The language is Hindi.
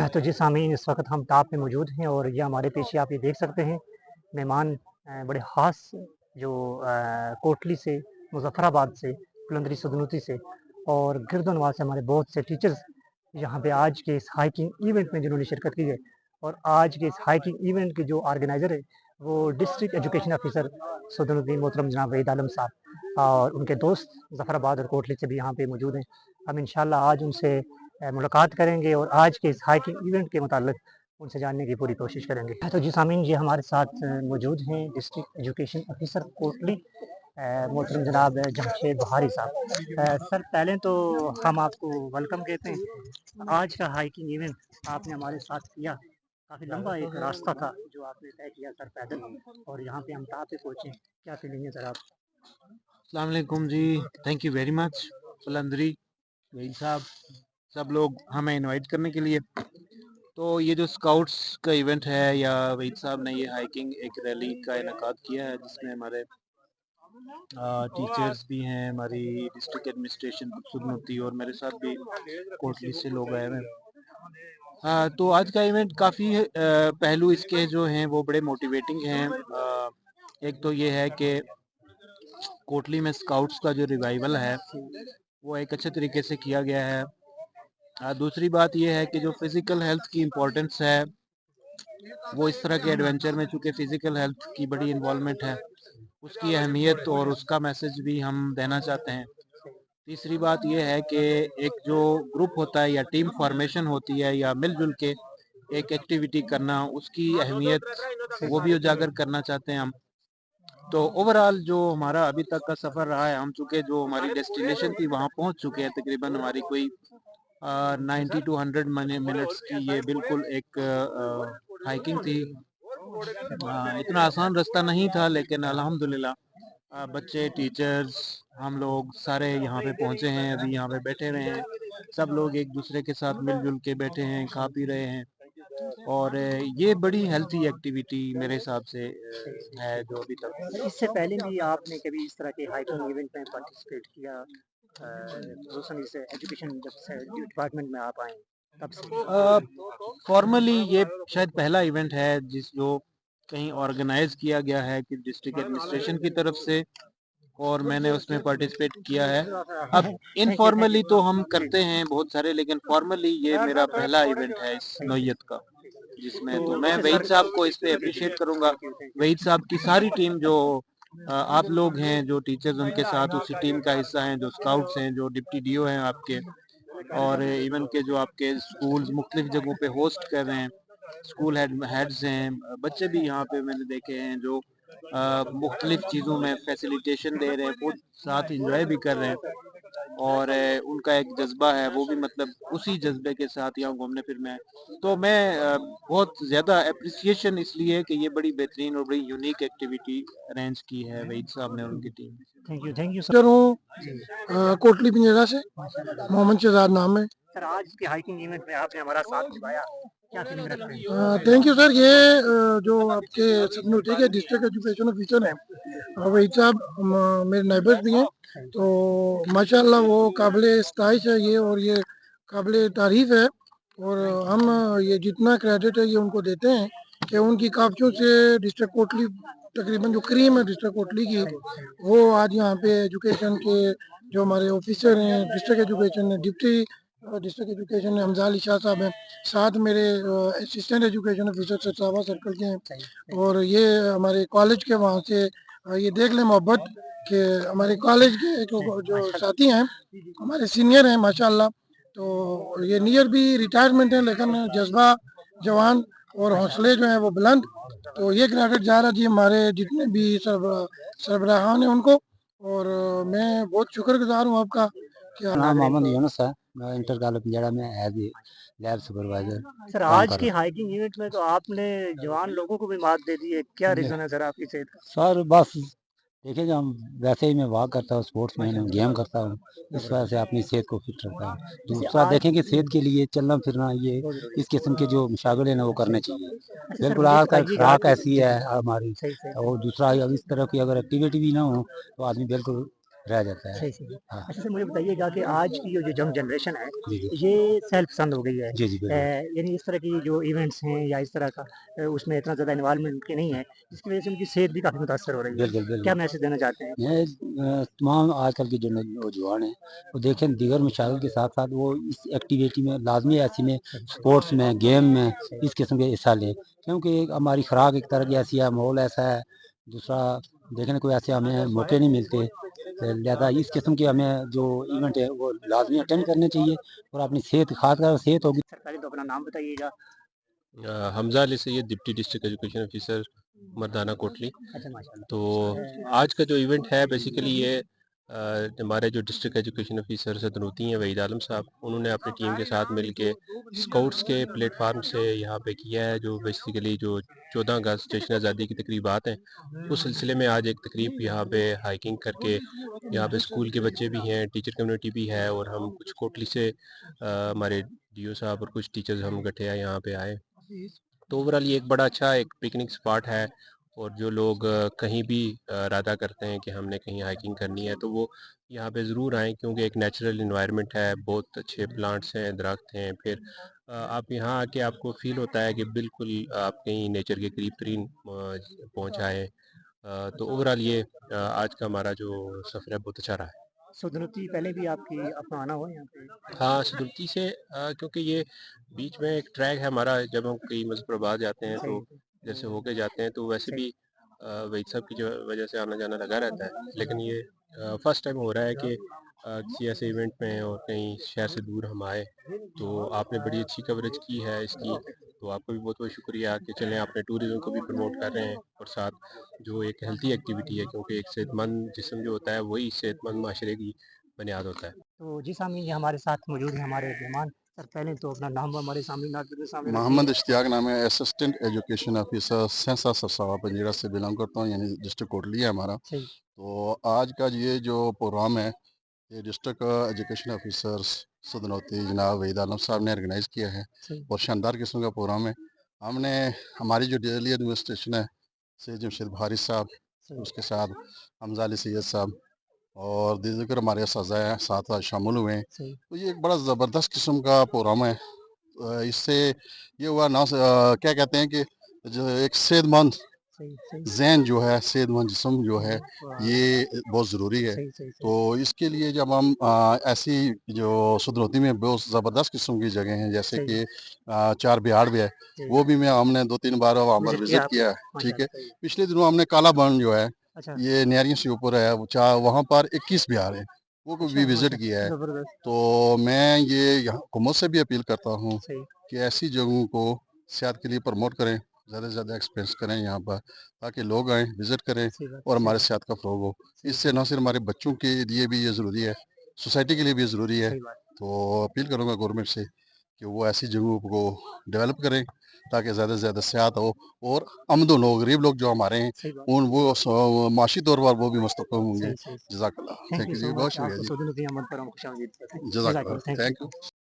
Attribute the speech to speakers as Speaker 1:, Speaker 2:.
Speaker 1: तो जी सामीन, इस वक़्त हम ताप में मौजूद हैं और ये हमारे पीछे आप ये देख सकते हैं मेहमान बड़े ख़ास जो कोटली से, मुज़फ़्फ़राबाद से, कुलंदरी सदनूती से और गिरदोनवाल से हमारे बहुत से टीचर्स यहाँ पे आज के इस हाइकिंग इवेंट में जिन्होंने शिरकत की है। और आज के इस हाइकिंग इवेंट के जो ऑर्गेनाइज़र है, वो डिस्ट्रिक्ट एजुकेशन ऑफ़िसर सदरुद्दीन मोहतरम जनाब वहीद आलम साहब और उनके दोस्त ज़फ़राबाद और कोटली से भी यहाँ पे मौजूद हैं। हम इंशाअल्लाह आज उनसे मुलाकात करेंगे और आज के इस हाइकिंग इवेंट के मुताल्लिक उनसे जानने की पूरी कोशिश करेंगे। तो जी सामीन, जी हमारे साथ मौजूद हैं डिस्ट्रिक्ट एजुकेशन ऑफ़िसर कोटली मोहतरम जनाब जमशेद बुहारी साहब। सर, पहले तो हम आपको वेलकम कहते हैं। आज का हाइकिंग इवेंट आपने हमारे साथ किया, काफ़ी लंबा एक रास्ता था जो आपने तय किया सर पैदल और यहाँ पे हम ताप पे पहुँचे। क्या फीलिंग है सर आप?
Speaker 2: अस्सलाम वालेकुम जी। Thank you very much Qalandari Waheed Sahab, सब लोग हमें इनवाइट करने के लिए। तो ये जो स्काउट्स का इवेंट है या वहीद साहब ने ये हाइकिंग एक रैली का इनकाद किया है जिसमें हमारे टीचर्स भी हैं, हमारी डिस्ट्रिक्ट एडमिनिस्ट्रेशन सुदनूती और मेरे साथ भी कोटली से लोग आए हुए हैं। तो आज का इवेंट काफ़ी पहलू इसके जो हैं वो बड़े मोटिवेटिंग हैं। एक तो ये है कि कोटली में स्काउट्स का जो रिवाइवल है वो एक अच्छे तरीके से किया गया है। दूसरी बात ये है कि जो फिज़िकल हेल्थ की इम्पोर्टेंस है वो इस तरह के एडवेंचर में, चूँकि फ़िज़िकल हेल्थ की बड़ी इन्वॉल्वमेंट है, उसकी अहमियत और उसका मैसेज भी हम देना चाहते हैं। तीसरी बात ये है कि एक जो ग्रुप होता है या टीम फॉर्मेशन होती है या मिलजुल के एक एक्टिविटी करना, उसकी अहमियत वो भी उजागर करना चाहते हैं हम। तो ओवरऑल जो हमारा अभी तक का सफ़र रहा है, हम चूँकि जो हमारी डेस्टिनेशन थी वहाँ पहुँच चुके हैं। तकरीबन हमारी कोई 90 टू 100 मिनट्स की ये बिल्कुल एक हाइकिंग थी। इतना आसान रास्ता नहीं था लेकिन अल्हम्दुलिल्लाह बच्चे, टीचर्स, हम लोग सारे यहाँ पे पहुँचे हैं, अभी यहाँ पे बैठे हुए हैं। सब लोग एक दूसरे के साथ मिलजुल के बैठे हैं, खा पी रहे हैं और ये बड़ी हेल्थी एक्टिविटी मेरे हिसाब से है जो अभी तक।
Speaker 1: इससे पहले भी आपने कभी इस तरह के हाइकिंग इवेंट में पार्टिसिपेट किया? ख़ुसूसन इस एजुकेशन जब से डिपार्टमेंट में आप आए तब से?
Speaker 2: फॉर्मली ये शायद पहला इवेंट है जिस जो कहीं ऑर्गेनाइज किया गया है कि डिस्ट्रिक्ट एडमिनिस्ट्रेशन की तरफ से, और मैंने उसमें पार्टिसिपेट किया है। अब इनफॉर्मली तो हम करते हैं बहुत सारे, लेकिन फॉर्मली ये मेरा पहला इवेंट है इस नौयत का, जिसमें तो मैं
Speaker 1: अच्छा
Speaker 2: वहीद
Speaker 1: सर,
Speaker 2: साहब को इस पे अप्रिशिएट करूंगा। वहीद साहब की सारी टीम जो आप लोग हैं, जो टीचर्स उनके साथ उसी टीम का हिस्सा हैं, जो स्काउट्स हैं, जो डिप्टी डीओ हैं आपके, और इवन के जो आपके स्कूल्स मुख्तलिफ जगहों पे होस्ट कर रहे हैं, स्कूल हेड्स हैं, बच्चे भी यहाँ पे मैंने देखे हैं जो मुख्तलिफ चीज़ों में फैसिलिटेशन दे रहे हैं, खुद साथ इंजॉय भी कर रहे हैं और उनका एक जज्बा है, वो भी मतलब उसी जज्बे के साथ यहाँ घूमने फिरने आए। तो मैं बहुत ज़्यादा अप्रिसिएशन इसलिए है कि ये बड़ी बेहतरीन और बड़ी यूनिक एक्टिविटी अरेंज की है वहीद साहब ने और उनकी टीम ने।
Speaker 1: थैंक यू
Speaker 3: टीचर हूँ
Speaker 1: जी।
Speaker 3: कोटली पिंजरा से। मोहम्मद शहजाद नाम है।
Speaker 1: सर, आज के हाइकिंग इवेंट में आपने हमारा साथ निभाया, क्या फीलिंग रखते हैं?
Speaker 3: Thank you sir. ये जो आपके सदनूती के डिस्ट्रिक्ट एजुकेशन ऑफिसर हैं वहीद साहब, मेरे नेबर्स भी हैं। तो माशाल्लाह वो काबिल सताइश है ये, और ये काबिल तारीफ़ है। और हम ये जितना क्रेडिट है ये उनको देते हैं कि उनकी काफियों से डिस्ट्रिक्ट कोटली, तकरीबन जो क्रीम है डिस्ट्रिक्ट कोटली की, वो आज यहाँ पे एजुकेशन के जो हमारे ऑफिसर हैं, district education deputy district education Hamza Ali Shah साहब हैं, साथ मेरे assistant education officer Sarsawa circle के हैं। और ये हमारे कॉलेज के वहाँ से ये देख लें मोहब्बत कि हमारे कॉलेज के एक जो साथी हैं, हमारे सीनियर हैं माशाल्लाह। तो ये नियर भी रिटायरमेंट है लेकिन जज्बा जवान और हौसले जो हैं वो बुलंद। तो ये क्रेडिट जा रहा जी हमारे जितने भी सरबराहान हैं उनको। और मैं बहुत शुक्रगुजार हूँ आपका कि
Speaker 4: नाम मोहम्मद यूनुस है। मैं इंटर कॉलेज पिंजड़ा में as a lab supervisor
Speaker 1: sir,
Speaker 4: काम
Speaker 1: आज
Speaker 4: कर
Speaker 1: की
Speaker 4: रहा
Speaker 1: हाइकिंग इवेंट में तो आपने जवान लोगों को भी मात दे दी है, क्या
Speaker 4: हूँ।
Speaker 1: रीज़न है सर आपकी सेहत का?
Speaker 4: सर बस देखिए, जो हम वैसे ही मैं वॉक करता हूँ, स्पोर्ट्स मैन हूँ, गेम करता हूँ, इस वजह से अपनी सेहत को फिट रखता है।
Speaker 1: जैसे
Speaker 4: दूसरा
Speaker 1: आज
Speaker 4: देखें कि सेहत के लिए चलना फिरना, ये
Speaker 1: बहुत ज़रूरी
Speaker 4: इस किस्म के जो मुशागले ना वो करने चाहिए।
Speaker 1: अच्छा सर,
Speaker 4: बिल्कुल,
Speaker 1: मुझे
Speaker 4: आजकल
Speaker 1: बताइएगा
Speaker 4: खुराक
Speaker 1: कि
Speaker 4: ऐसी
Speaker 1: जी,
Speaker 4: है
Speaker 1: जी,
Speaker 4: हमारी,
Speaker 1: सही, सही,
Speaker 4: और दूसरा अब इस तरह की अगर एक्टिविटी भी ना हो तो आदमी बिल्कुल रह जाता है।
Speaker 1: सही सही।
Speaker 4: हाँ
Speaker 1: अच्छा सर मुझे बताइएगा कि आज की जो यंग जनरेशन है
Speaker 4: जी जी
Speaker 1: ये सेल्फ पसंद हो गई है।
Speaker 4: जी जी बिल्कुल
Speaker 1: यानी इस तरह की जो इवेंट्स हैं या इस तरह का उसमें इतना ज़्यादा इन्वॉल्वमेंट की नहीं है, जिसकी वजह से उनकी सेहत भी काफ़ी मुतासर हो रही है।
Speaker 4: बिल्कुल
Speaker 1: क्या
Speaker 4: बिल्कुल।
Speaker 1: मैसेज देना चाहते हैं?
Speaker 4: मैं तमाम आजकल के जो नौजवान हैं वो देखें दीगर मशाइल के साथ साथ वो इस एक्टिविटी में लाजमी ऐसी में
Speaker 1: सही,
Speaker 4: स्पोर्ट्स में गेम में
Speaker 1: सही,
Speaker 4: इस किस्म के हिस्सा लें, क्योंकि हमारी खुराक एक तरह की ऐसी है, माहौल ऐसा है, दूसरा देखने को ऐसे हमें मौके नहीं मिलते, तो लिहाजा इस किस्म के हमें जो इवेंट है वो लाजमी अटेंड करने चाहिए और अपनी सेहत खासकर सेहत होगी।
Speaker 1: सर पहले तो अपना नाम बताइएगा।
Speaker 5: Hamza Ali Syed deputy district education officer मर्दाना कोटली।
Speaker 1: अच्छा माशाल्लाह।
Speaker 5: तो आज का जो इवेंट है बेसिकली ये हमारे जो डिस्ट्रिक्ट एजुकेशन ऑफिसर सदनूती हैं वहीद आलम साहब, उन्होंने अपनी टीम के साथ मिल के स्काउट्स के प्लेटफार्म से यहाँ पे किया है, जो बेसिकली जो 14 अगस्त जश्न आज़ादी की तकरीबात हैं उस सिलसिले में आज एक तकरीब यहाँ पे हाइकिंग करके यहाँ पे स्कूल के बच्चे भी हैं, टीचर कम्युनिटी भी है और हम कुछ कोटली से हमारे डीओ साहब और कुछ टीचर्स हम इकट्ठे यहाँ पे आए। तो ओवरऑल ये एक बड़ा अच्छा एक पिकनिक स्पॉट है और जो लोग कहीं भी इरादा करते हैं कि हमने कहीं हाइकिंग करनी है तो वो यहाँ पे ज़रूर आएँ, क्योंकि एक नेचुरल इन्वायरमेंट है, बहुत अच्छे प्लांट्स हैं, दरख्त हैं। फिर आप यहाँ आके आपको फील होता है कि बिल्कुल आप कहीं नेचर के करीब तरीन पहुँच आए। तो ओवरऑल ये आज का हमारा जो सफ़र है बहुत अच्छा रहा है।
Speaker 1: सुधनोती पहले भी आपकी अपना आना हुआ है यहाँ पे?
Speaker 5: हाँ, सदुर्ती से क्योंकि ये बीच में एक ट्रैक है हमारा, जब हम कहीं मुज़फ़्फ़राबाद जाते हैं
Speaker 1: सही,
Speaker 5: तो जैसे होके जाते हैं, तो वैसे
Speaker 1: सही,
Speaker 5: भी वहीद साहब की जो वजह से आना-जाना लगा रहता है। लेकिन ये फर्स्ट टाइम हो रहा है कि किसी ऐसे इवेंट में और कहीं शहर से दूर हम आए, तो आपने बड़ी अच्छी कवरेज की है इसकी, तो आपका भी बहुत-बहुत शुक्रिया कि चलें आपने टूरिज़्म को भी प्रमोट कर रहे हैं और साथ जो एक हेल्थी एक्टिविटी है, क्योंकि एक सेहतमंद जिस्म जो होता है वही सेहतमंद माशरे की बुनियाद होता है।
Speaker 1: तो जी सामने ये हमारे साथ मौजूद हैं हमारे मेहमान। सर पहले तो अपना नाम हमारे सामने नाज़रीन के सामने
Speaker 6: मोहम्मद
Speaker 1: रखिए।
Speaker 6: इश्तियाक नाम है, असिस्टेंट एजुकेशन ऑफिसर सहसा सरसावा पंजीरा से बिलोंग करता हूँ, यानी डिस्ट्रिक्ट कोटली है हमारा।
Speaker 1: सही,
Speaker 6: तो आज का ये जो प्रोग्राम है ये डिस्ट्रिक्ट एजुकेशन ऑफिसर सदनौती जनाब वहीद आलम साहब ने ऑर्गेनाइज़ किया है
Speaker 1: सही,
Speaker 6: और शानदार किस्म का प्रोग्राम है। हमने हमारी जो डेली एडमिनिस्ट्रेशन है से जमशेद भारी साहब,
Speaker 1: सही,
Speaker 6: उसके साथ हमजा अली सैयद साहब और दीगर हमारे असातिज़ा हैं साथ आज शामिल हुए हैं।
Speaker 1: सही,
Speaker 6: तो ये एक बड़ा ज़बरदस्त किस्म का प्रोग्राम है। इससे ये हुआ ना क्या कहते हैं कि जो एक सेहतमंद
Speaker 1: सही, सही,
Speaker 6: ज़हन जो है, सेहतमंद जिस्म जो है,
Speaker 1: वाह!
Speaker 6: ये बहुत ज़रूरी है।
Speaker 1: सही, सही,
Speaker 6: तो
Speaker 1: सही,
Speaker 6: इसके लिए जब हम ऐसी जो सदरौती में बहुत ज़बरदस्त किस्म की जगह हैं, जैसे
Speaker 1: सही,
Speaker 6: कि चार बिहाड़ भी है,
Speaker 1: जी,
Speaker 6: वो भी हमने 2-3 बार वहाँ पर
Speaker 1: विज़िट किया
Speaker 6: विज़िट
Speaker 1: आपने?
Speaker 6: किया है, ठीक है।
Speaker 1: माशाल्लाह सही।
Speaker 6: पिछले दिनों हमने काला बन जो है,
Speaker 1: अच्छा,
Speaker 6: ये नियारियों से ऊपर है, वो वहाँ पर 21 बिहार हैं, वो को भी
Speaker 1: अच्छा
Speaker 6: विज़िट
Speaker 1: माशा
Speaker 6: किया है।
Speaker 1: ज़बरदस्त,
Speaker 6: तो मैं ये यहाँ हुकूमत से भी अपील करता हूँ
Speaker 1: सही,
Speaker 6: कि ऐसी जगहों को सेहत के लिए प्रमोट करें, ज़्यादा से ज़्यादा एक्सपेंस करें यहाँ पर, ताकि लोग आएँ, विज़िट करें
Speaker 1: सही बात,
Speaker 6: और
Speaker 1: सही
Speaker 6: हमारे
Speaker 1: बात,
Speaker 6: सेहत का फ़रोग हो।
Speaker 1: सही,
Speaker 6: इससे
Speaker 1: सही,
Speaker 6: न सिर्फ हमारे बच्चों के लिए भी ये ज़रूरी है, सोसाइटी के लिए भी ये ज़रूरी है।
Speaker 1: सही बात,
Speaker 6: तो अपील करूँगा गवर्नमेंट से कि वो ऐसी जगहों को डेवलप करें, ताकि ज़्यादा से ज़्यादा सेहत हो और आमदन हो, गरीब लोग जो हमारे हैं,
Speaker 1: सही बात,
Speaker 6: उन वो माशी तौर पर वो भी मुस्तक़िल होंगे।
Speaker 1: सही, सही, सही।
Speaker 6: जज़ाकल्लाह।
Speaker 1: Thank
Speaker 6: thank
Speaker 1: you
Speaker 6: you
Speaker 1: so
Speaker 6: जी, बहुत
Speaker 1: मच
Speaker 6: शुक्रिया
Speaker 1: आपको
Speaker 6: जी।
Speaker 1: सऊदी नबी अहमद पर हम खुशामदीद कहते हैं।
Speaker 6: जज़ाकल्लाह।
Speaker 1: जज़ाकल्लाह, थैंक
Speaker 6: थैंक
Speaker 1: यू।
Speaker 6: यू।